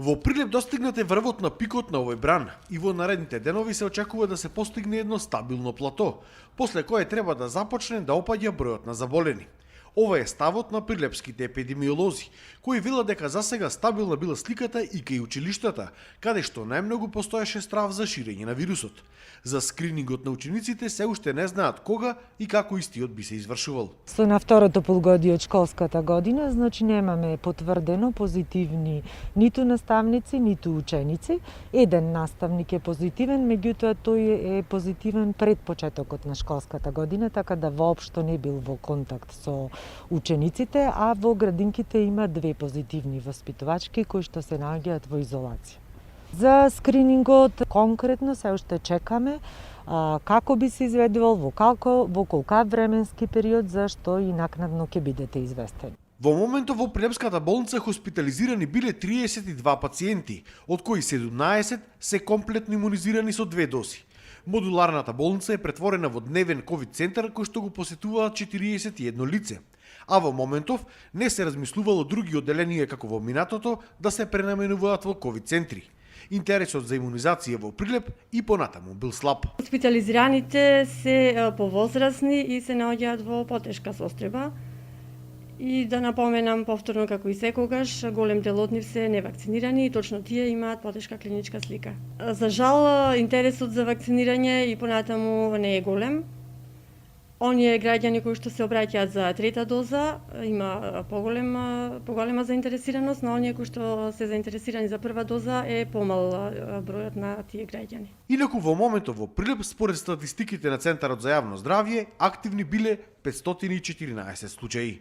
Во Прилеп достигнате врвот на пикот на овој бран и во наредните денови се очекува да се постигне едно стабилно плато, после кое треба да започне да опаѓа бројот на заболени. Ова е ставот на прилепските епидемиолози, кои велат дека засега стабилна била сликата и кај училиштата, каде што најмногу постоеше страв за ширење на вирусот. За скринингот на учениците се уште не знаат кога и како истиот би се извршувал. Со на второто полугодие од школската година, значи немаме потврдено позитивни ниту наставници, ниту ученици. Еден наставник е позитивен, меѓутоа тој е позитивен пред почетокот на школската година, така да воопшто не бил во контакт со учениците, а во градинките има две позитивни воспитувачки кои што се наоѓаат во изолација. За скринингот конкретно се уште чекаме како би се изведувал, во колка временски период, за што и накнадно ќе бидете известени. Во моментов во Прилепската болница хоспитализирани биле 32 пациенти, од кои 17 се комплетно имунизирани со 2 дози. Модуларната болница е претворена во дневен ковид центар кој што го посетуваат 41 лице. А во моментов не се размислувало други одделенија како во минатото да се пренаменуваат во ковид центри. Интересот за имунизација во Прилеп и понатаму бил слаб. Хоспитализираните се повозрасни и се наоѓаат во потешка состреба. И да напоменам повторно како и секогаш, голем дел од нив се невакцинирани и точно тие имаат потешка клиничка слика. За жал, интересот за вакцинирање и понатаму не е голем. Оние граѓани кои што се обраќаат за трета доза, има поголема заинтересираност, но оние кои што се заинтересирани за прва доза е помал бројот на тие граѓани. Инаку во моментов во Прилеп, според статистиките на Центарот за јавно здравје, активни биле 514 случаи.